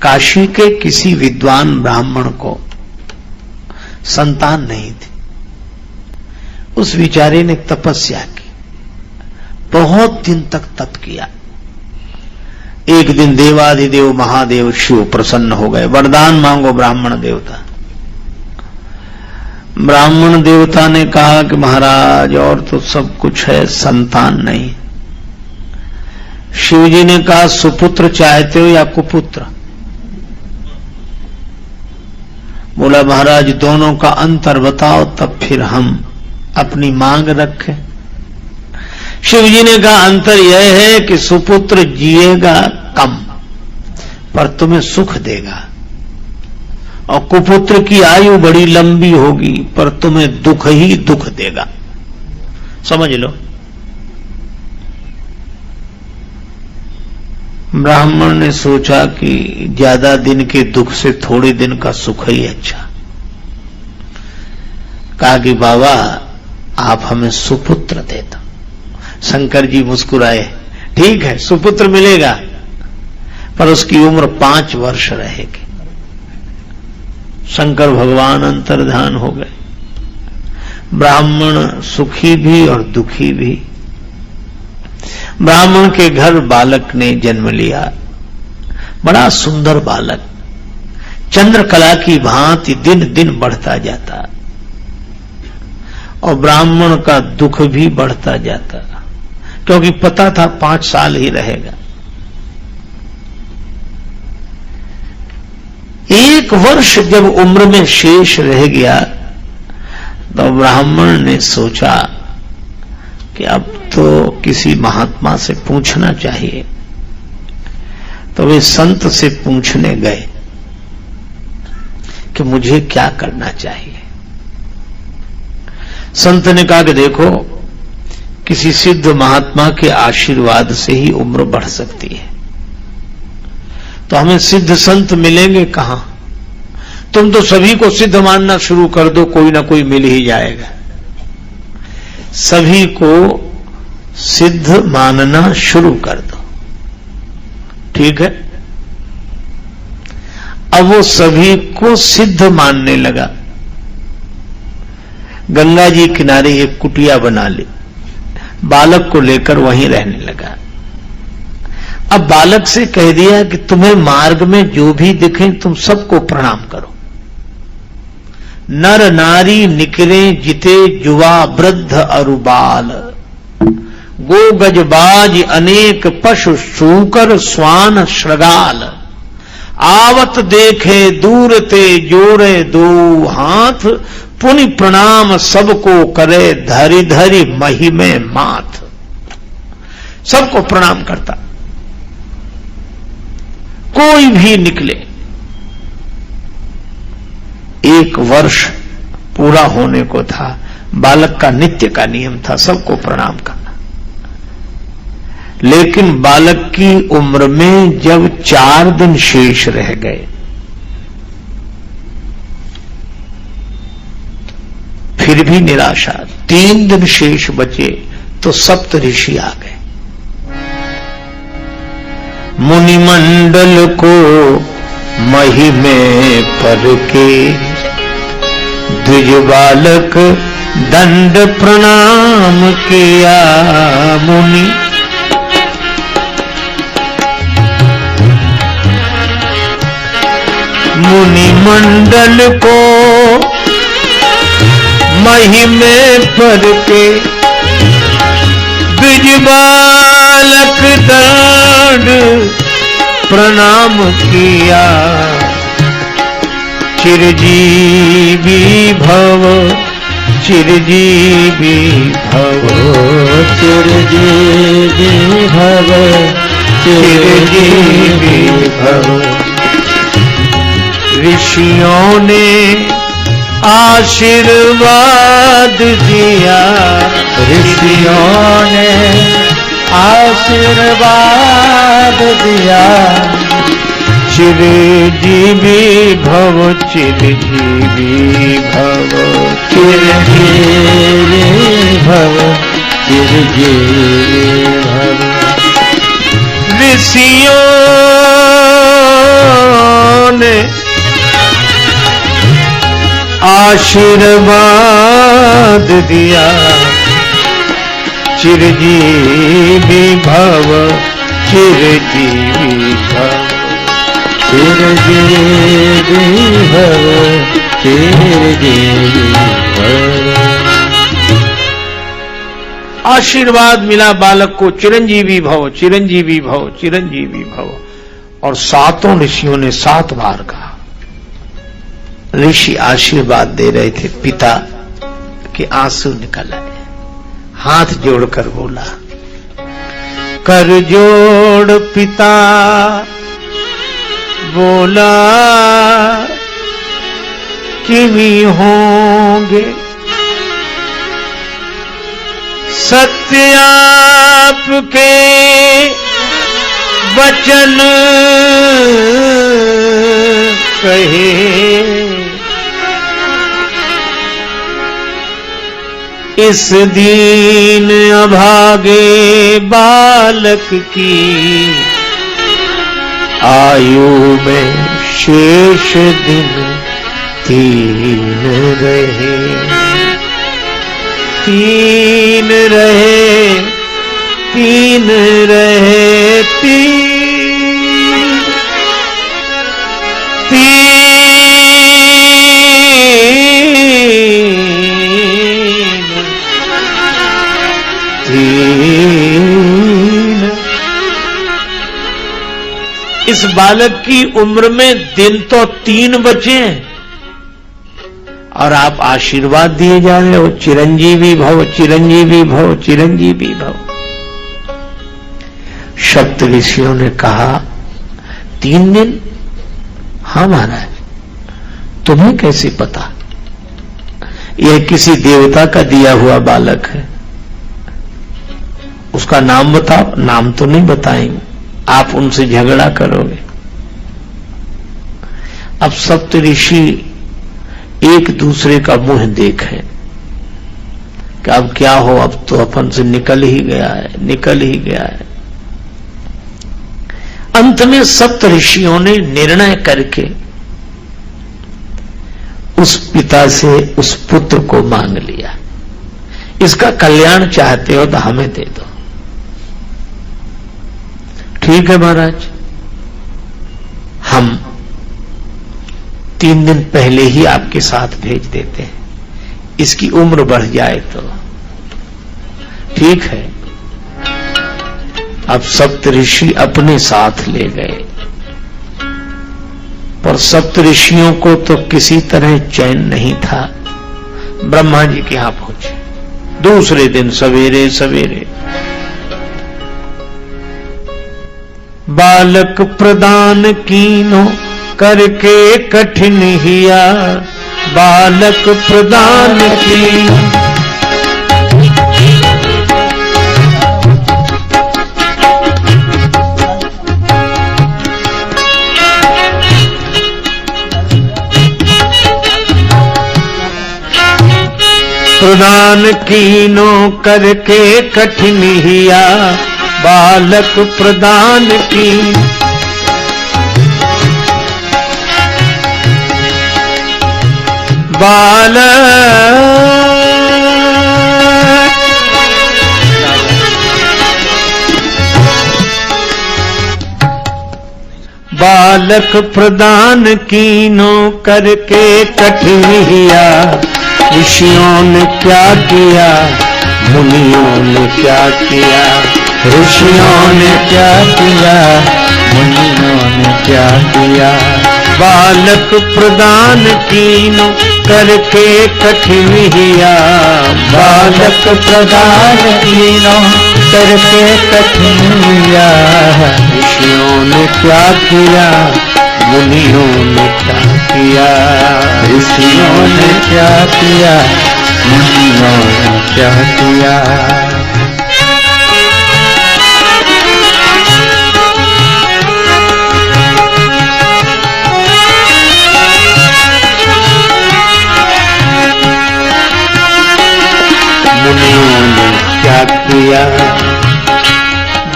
काशी के किसी विद्वान ब्राह्मण को संतान नहीं थी। उस विचारे ने तपस्या की, बहुत दिन तक तप किया। एक दिन देवाधिदेव महादेव शिव प्रसन्न हो गए। वरदान मांगो ब्राह्मण देवता। ब्राह्मण देवता ने कहा कि महाराज और तो सब कुछ है, संतान नहीं। शिव जी ने कहा सुपुत्र चाहते हो या कुपुत्र? बोला महाराज दोनों का अंतर बताओ तब फिर हम अपनी मांग रखें। शिव जी ने कहा अंतर यह है कि सुपुत्र जिएगा कम पर तुम्हें सुख देगा, और कुपुत्र की आयु बड़ी लंबी होगी पर तुम्हें दुख ही दुख देगा। समझ लो। ब्राह्मण ने सोचा कि ज्यादा दिन के दुख से थोड़े दिन का सुख ही अच्छा। कहा कि बाबा आप हमें सुपुत्र दे दो। शंकर जी मुस्कुराए, ठीक है सुपुत्र मिलेगा पर उसकी उम्र 5 वर्ष रहेगी। शंकर भगवान अंतर्धान हो गए। ब्राह्मण सुखी भी और दुखी भी। ब्राह्मण के घर बालक ने जन्म लिया, बड़ा सुंदर बालक, चंद्रकला की भांति दिन दिन बढ़ता जाता, और ब्राह्मण का दुख भी बढ़ता जाता, क्योंकि पता था 5 साल ही रहेगा। 1 वर्ष जब उम्र में शेष रह गया तो ब्राह्मण ने सोचा कि अब तो किसी महात्मा से पूछना चाहिए। तो वे संत से पूछने गए कि मुझे क्या करना चाहिए। संत ने कहा कि देखो किसी सिद्ध महात्मा के आशीर्वाद से ही उम्र बढ़ सकती है, तो हमें सिद्ध संत मिलेंगे कहां? तुम तो सभी को सिद्ध मानना शुरू कर दो, कोई ना कोई मिल ही जाएगा। सभी को सिद्ध मानना शुरू कर दो, ठीक है। अब वो सभी को सिद्ध मानने लगा। गंगा जी किनारे एक कुटिया बना ली, बालक को लेकर वहीं रहने लगा। अब बालक से कह दिया कि तुम्हें मार्ग में जो भी दिखे तुम सबको प्रणाम करो। नर नारी निकरे जिते जुवा वृद्ध अरुबाल, गो गजबाज अनेक पशु सूकर स्वान श्रगाल, आवत देखे दूर ते जोड़े दो हाथ, पुनि प्रणाम सबको करे धरि धरि महिमे माथ। सबको प्रणाम करता, कोई भी निकले। 1 वर्ष पूरा होने को था। बालक का नित्य का नियम था सबको प्रणाम करना। लेकिन बालक की उम्र में जब 4 दिन शेष रह गए, फिर भी निराशा। 3 दिन शेष बचे तो सप्त ऋषि आ गए। मुनिमंडल को महिमे पर के, द्विज बालक दंड प्रणाम किया मुनि। मुनिमंडल को महिमे पर के, द्विज बालक दंड प्रणाम किया। चिरजीवी भव, चिरजीवी भव, चिरजीवी भव, चिरजीवी भव। ऋषियों ने आशीर्वाद दिया, ऋषियों ने आशीर्वाद दिया। चिरजीवी भव, चिरजीवी भव, चिरजीवी भव, चिरजीवी भव। ऋषियों आशीर्वाद दिया, चिरजीवी भव, चिरजीवी भव, चिरजीवी भव, चिरजीवी भव। आशीर्वाद मिला बालक को, चिरंजीवी भव, चिरंजीवी भव, चिरंजीवी भव। और सातों ऋषियों ने 7 बार कहा। ऋषि आशीर्वाद दे रहे थे, पिता के आंसू निकल आए। हाथ जोड़कर बोला, कर जोड़ पिता बोला, किमी होंगे सत्य आपके वचन कहे, इस दीन अभागे बालक की आयु में शेष दिन 3 रहे, 3 रहे, 3 रहे, 3 इस बालक की उम्र में दिन तो 3 बचे हैं और आप आशीर्वाद दिए जा रहे हो, चिरंजीवी भव, चिरंजीवी भव, चिरंजीवी भव। सप्त ऋषियों ने कहा, 3 दिन? हाँ महाराज, तुम्हें कैसे पता? यह किसी देवता का दिया हुआ बालक है, उसका नाम बताओ। नाम तो नहीं बताएंगे, आप उनसे झगड़ा करोगे। अब सप्त ऋषि एक दूसरे का मुंह देखें कि अब क्या हो, अब तो अपन से निकल ही गया है, निकल ही गया है। अंत में सप्त ऋषियों ने निर्णय करके उस पिता से उस पुत्र को मांग लिया, इसका कल्याण चाहते हो तो हमें दे दो। ठीक है महाराज, हम 3 दिन पहले ही आपके साथ भेज देते हैं, इसकी उम्र बढ़ जाए तो। ठीक है। अब सप्त ऋषि अपने साथ ले गए, पर सप्त ऋषियों को तो किसी तरह चैन नहीं था। ब्रह्मा जी के यहां पहुंचे दूसरे दिन सवेरे सवेरे। बालक प्रदान कीनो करके कठिन हिया, बालक प्रदान कीनो प्रदान कीनो करके कठिन हिया, बालक प्रदान की बालक प्रदान कीनो करके कठिन हिया। ऋषियों ने क्या किया, मुनियों ने क्या किया, ऋषियों ने क्या किया, मुनियों ने क्या किया। बालक प्रदान कीनो करके कठिन हिया, बालक प्रदान कीनो करके कठिन हिया। ऋषियों ने क्या किया, मुनियों ने क्या किया, ऋषियों ने क्या किया, मुनियों ने क्या किया। मुनियों ने क्या किया।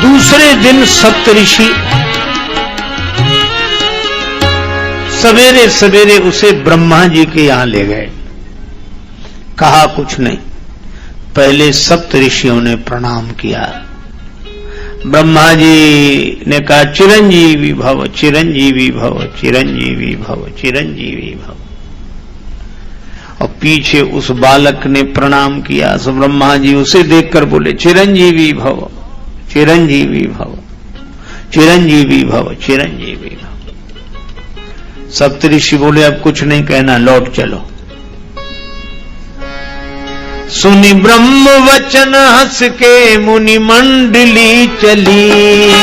दूसरे दिन सप्तऋषि सवेरे सवेरे उसे ब्रह्मा जी के यहां ले गए। कहा कुछ नहीं। पहले सप्त ऋषियों ने प्रणाम किया। ब्रह्मा जी ने कहा चिरंजीवी भव, चिरंजीवी भव, चिरंजीवी भव, चिरंजीवी भव। और पीछे उस बालक ने प्रणाम किया। सो ब्रह्मा जी उसे देखकर बोले चिरंजीवी भव, चिरंजीवी भव, चिरंजीवी भव, चिरंजीवी भव। सप्तऋषि बोले अब कुछ नहीं कहना, लौट चलो। सुनि ब्रह्म वचन हंस के मुनि मंडली चली।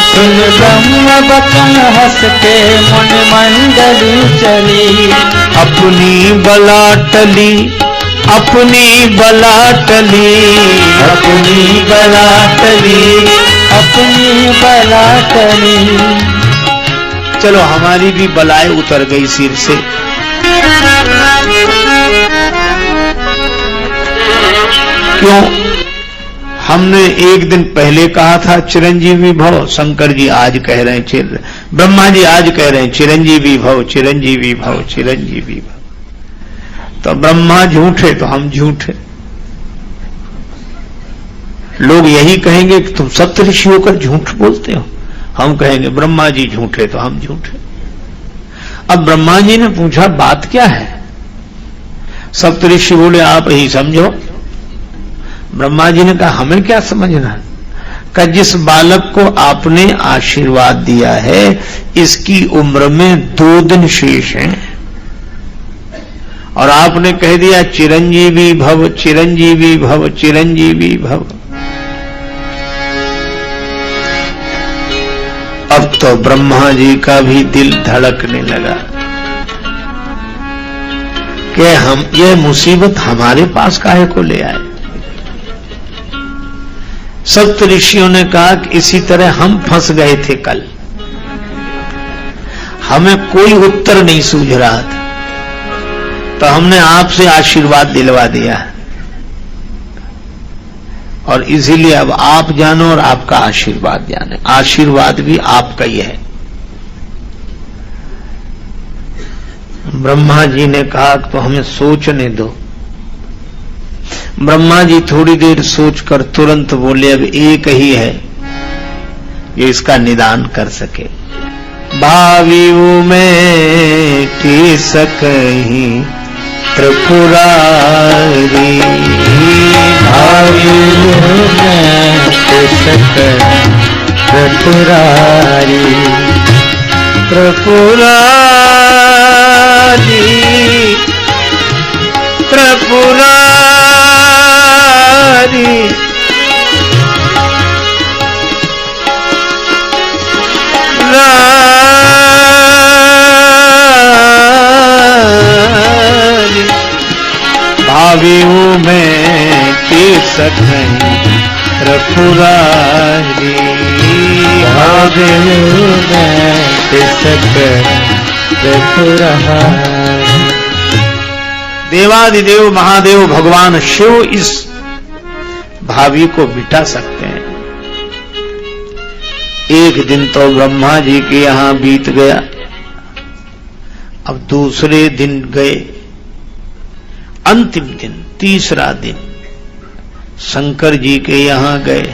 सुनि ब्रह्म वचन हंस के मुनि मंडली चली। अपनी बला टली, अपनी बला टली, अपनी बला टली, अपनी बला टली। चलो हमारी भी बलाएं उतर गई सिर से। क्यों? हमने एक दिन पहले कहा था चिरंजीवी भव, शंकर जी आज कह रहे हैं, ब्रह्मा जी आज कह रहे हैं चिरंजीवी भव, चिरंजीवी भव, चिरंजीवी भव। तो ब्रह्मा झूठे तो हम झूठे। लोग यही कहेंगे कि तुम सप्तऋषि होकर झूठ बोलते हो। हम कहेंगे ब्रह्मा जी झूठे तो हम झूठे। अब ब्रह्मा जी ने पूछा बात क्या है? सप्तऋषि बोले आप ही समझो। ब्रह्मा जी ने कहा हमें क्या समझना? कहा जिस बालक को आपने आशीर्वाद दिया है इसकी उम्र में 2 दिन शेष हैं और आपने कह दिया चिरंजीवी भव, चिरंजीवी भव, चिरंजीवी भव। अब तो ब्रह्मा जी का भी दिल धड़कने लगा कि हम ये मुसीबत हमारे पास काहे को ले आए। सप्त ऋषियों ने कहा कि इसी तरह हम फंस गए थे कल, हमें कोई उत्तर नहीं सूझ रहा था तो हमने आपसे आशीर्वाद दिलवा दिया और इसीलिए अब आप जानो और आपका आशीर्वाद जाने। आशीर्वाद भी आपका ही है। ब्रह्मा जी ने कहा तो हमें सोचने दो। ब्रह्मा जी थोड़ी देर सोचकर तुरंत बोले अब एक ही है ये इसका निदान कर सके। भावी में टी सकही त्रिपुरारी, भावी में टी सकही त्रिपुरारी, त्रिपुरारी, त्रिपुरारी। भावी में की सकहीं त्रिपुरारी, भावी में की सकहीं त्रिपुरारी। देवादिदेव महादेव भगवान शिव इस भावी को मिटा सकते हैं। एक दिन तो ब्रह्मा जी के यहां बीत गया। अब दूसरे दिन गए, अंतिम दिन, तीसरा दिन शंकर जी के यहां गए।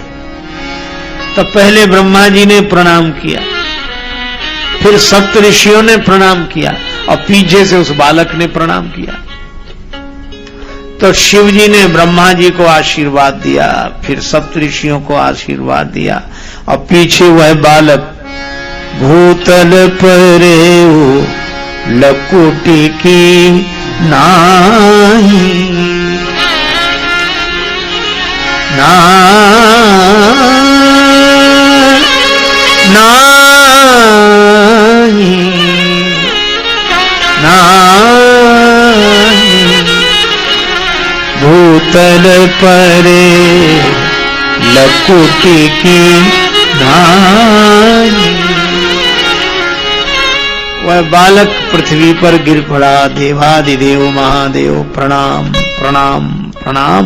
तो पहले ब्रह्मा जी ने प्रणाम किया, फिर सप्त ऋषियों ने प्रणाम किया और पीछे से उस बालक ने प्रणाम किया। तो शिव जी ने ब्रह्मा जी को आशीर्वाद दिया, फिर सप्त ऋषियों को आशीर्वाद दिया और पीछे वह बालक भूतल परे लकुटी की नाही, भूतल परे लकुटी की नाही। वह बालक पृथ्वी पर गिर पड़ा। देवादिदेव महादेव प्रणाम प्रणाम प्रणाम।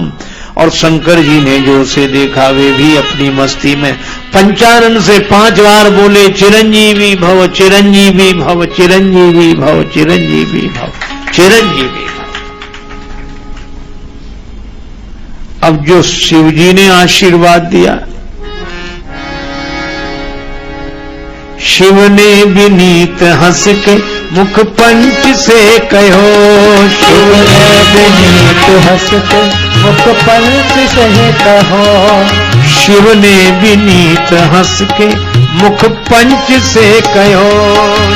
और शंकर जी ने जो उसे देखा वे भी अपनी मस्ती में पंचानन से 5 बार बोले चिरंजीवी भव, चिरंजीवी भव, चिरंजीवी भव, चिरंजीवी भव, चिरंजीवी भव। अब जो शिव जी ने आशीर्वाद दिया, शिव ने विनीत हंस के मुख पंच से कहो, शिव ने विनीत हंस के मुख पंच से कहो, शिव ने विनीत हंस के मुख पंच से कहो,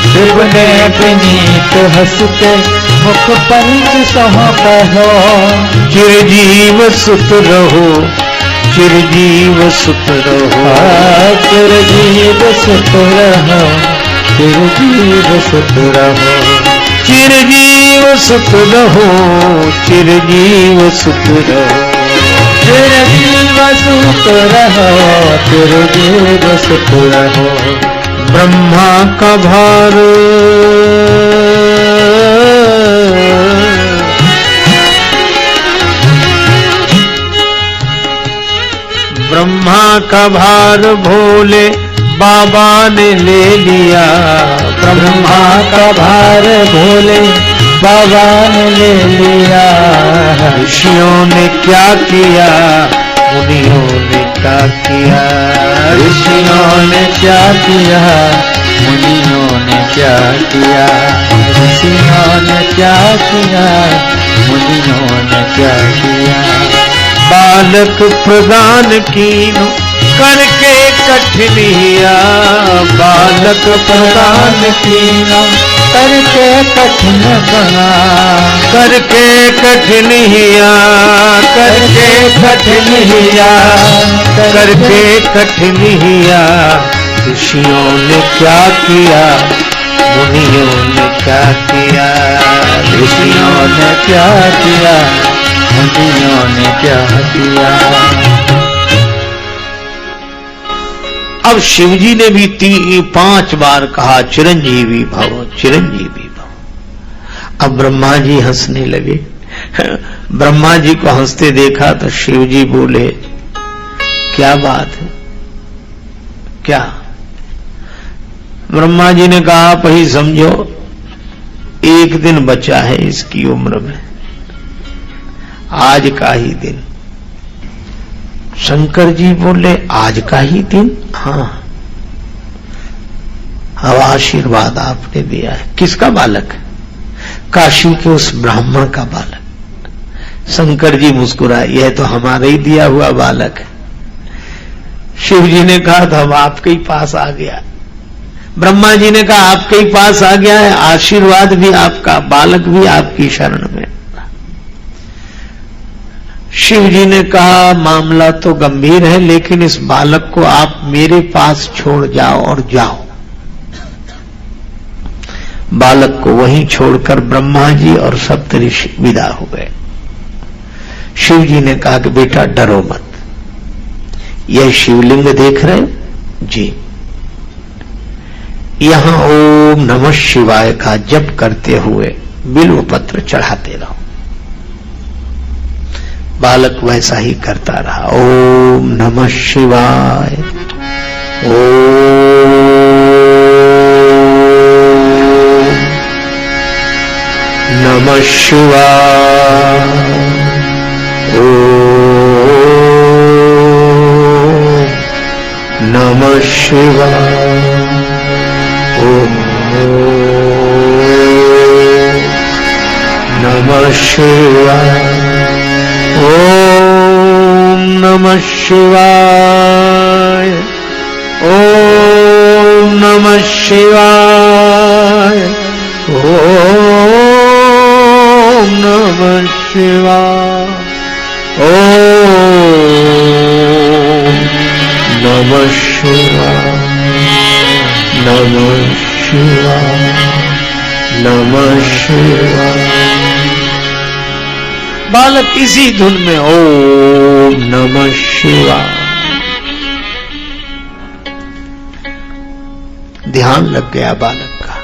शिव ने विनीत हंस के मुख पंच से कहो, चिरजीव सुत रहो, चिरजीव सुत रहो, चिरजीव सुत रहो, चिरजीव सुत रहो, चिरजीव सुत रहो, चिरजीव सुत रहो, चिरजीव सुत रहो, चिरजीव सुत रहो। ब्रह्मा का भार ब्रह्मा का भार भोले बाबा ने ले लिया, ब्रह्मा का भार भोले बाबा ने ले लिया, ऋषियों ने क्या किया, मुनियों ने क्या किया, ऋषियों ने क्या किया, मुनियों ने क्या किया, ऋषियों ने क्या किया, मुनियों ने क्या किया। बालक प्रदान कीनो करके कठिनिया, बालक प्रदान कीनो करके कठिन बना, करके कठिनिया, करके कठिनिया, करके कठिनिया। ऋषियों ने क्या किया, मुनियों ने क्या किया, ऋषियों ने क्या किया, मुनियों ने क्या किया। अब शिवजी ने भी 5 बार कहा चिरंजीवी भव, चिरंजीवी भव। अब ब्रह्मा जी हंसने लगे। ब्रह्मा जी को हंसते देखा तो शिवजी बोले, क्या बात है, क्या? ब्रह्मा जी ने कहा, आप ही समझो, 1 दिन बचा है इसकी उम्र में, आज का ही दिन। शंकर जी बोले, आज का ही दिन? हाँ। अब आशीर्वाद आपने दिया है। किसका बालक? काशी के उस ब्राह्मण का बालक। शंकर जी मुस्कुराए, यह तो हमारा ही दिया हुआ बालक है। शिव जी ने कहा, तो हम आपके ही पास आ गया। ब्रह्मा जी ने कहा, आपके ही पास आ गया है, आशीर्वाद भी आपका, बालक भी आपकी शरण में। शिव जी ने कहा, मामला तो गंभीर है, लेकिन इस बालक को आप मेरे पास छोड़ जाओ और जाओ। बालक को वहीं छोड़कर ब्रह्मा जी और सप्तऋषि विदा हो गए। शिव जी ने कहा कि बेटा डरो मत, यह शिवलिंग देख रहे हो जी, यहां ओम नमः शिवाय का जप करते हुए बिल्व पत्र चढ़ाते रहो। बालक वैसा ही करता रहा। ओम नमः शिवाय, ओम नमः शिवाय, ओम नमः शिवाय, ओम नमः शिवाय, ओम नमः शिवाय, ओम नमः शिवाय, ओम नमः शिवाय, ओम नमः शिवाय, नमः शिवाय, नमः शिवाय। बालक इसी धुन में ओम नमः शिवाय। ध्यान लग गया बालक का,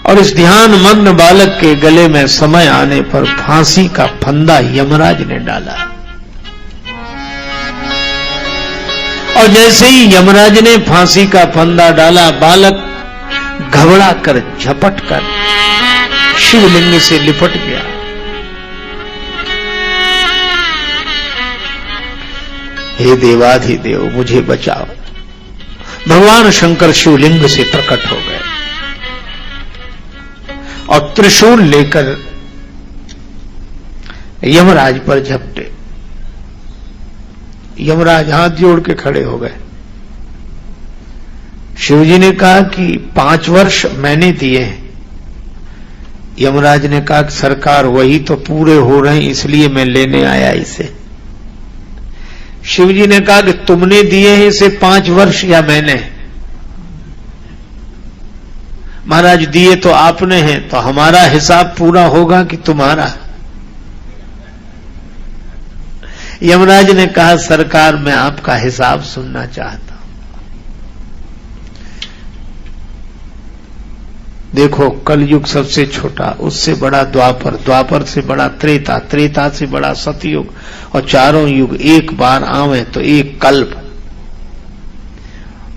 और इस ध्यान मग्न बालक के गले में समय आने पर फांसी का फंदा यमराज ने डाला। और जैसे ही यमराज ने फांसी का फंदा डाला, बालक घबरा कर झपट कर शिवलिंग से लिपट गया। हे देवाधिदेव मुझे बचाओ। भगवान शंकर शिवलिंग से प्रकट हो गए और त्रिशूल लेकर यमराज पर झपटे। यमराज हाथ जोड़ के खड़े हो गए। शिवजी ने कहा कि 5 वर्ष मैंने दिए हैं। यमराज ने कहा कि सरकार वही तो पूरे हो रहे हैं, इसलिए मैं लेने आया इसे। शिवजी ने कहा कि तुमने दिए हैं इसे 5 वर्ष या मैंने? महाराज दिए तो आपने हैं, तो हमारा हिसाब पूरा होगा कि तुम्हारा? यमराज ने कहा सरकार मैं आपका हिसाब सुनना चाहता हूं। देखो कलयुग सबसे छोटा, उससे बड़ा द्वापर, द्वापर से बड़ा त्रेता, त्रेता से बड़ा सतयुग, और चारों युग एक बार आवे तो एक कल्प।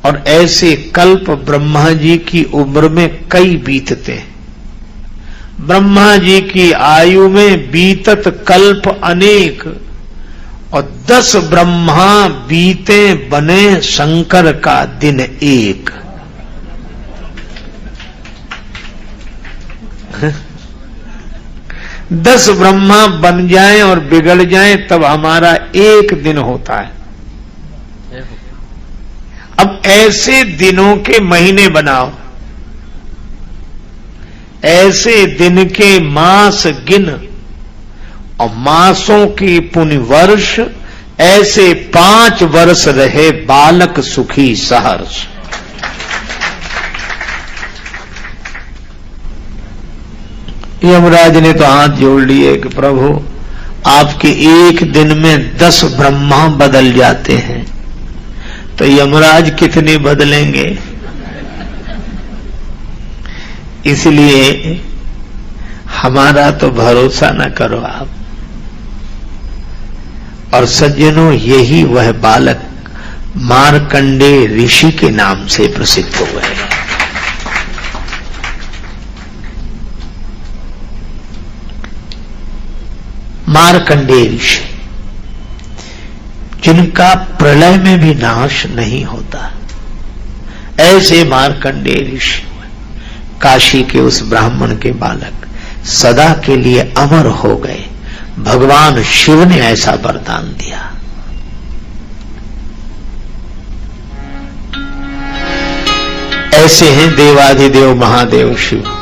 और ऐसे कल्प ब्रह्मा जी की उम्र में कई बीतते। ब्रह्मा जी की आयु में बीतत कल्प अनेक, और 10 ब्रह्मा बीते बने शंकर का दिन एक। दस ब्रह्मा बन जाएं और बिगड़ जाएं तब हमारा एक दिन होता है। अब ऐसे दिनों के महीने बनाओ, ऐसे दिन के मास गिन, और मासों की पुण्य वर्ष, ऐसे 5 वर्ष रहे बालक सुखी सहर्ष। यमराज ने तो हाथ जोड़ लिए कि प्रभु आपके एक दिन में 10 ब्रह्मा बदल जाते हैं, तो यमराज कितने बदलेंगे? इसलिए हमारा तो भरोसा न करो आप। और सज्जनों यही वह बालक मार्कंडेय ऋषि के नाम से प्रसिद्ध हुए हैं। मार्कंडेय ऋषि जिनका प्रलय में भी नाश नहीं होता, ऐसे मार्कंडेय ऋषि हुए। काशी के उस ब्राह्मण के बालक सदा के लिए अमर हो गए। भगवान शिव ने ऐसा वरदान दिया। ऐसे हैं देवाधिदेव महादेव शिव।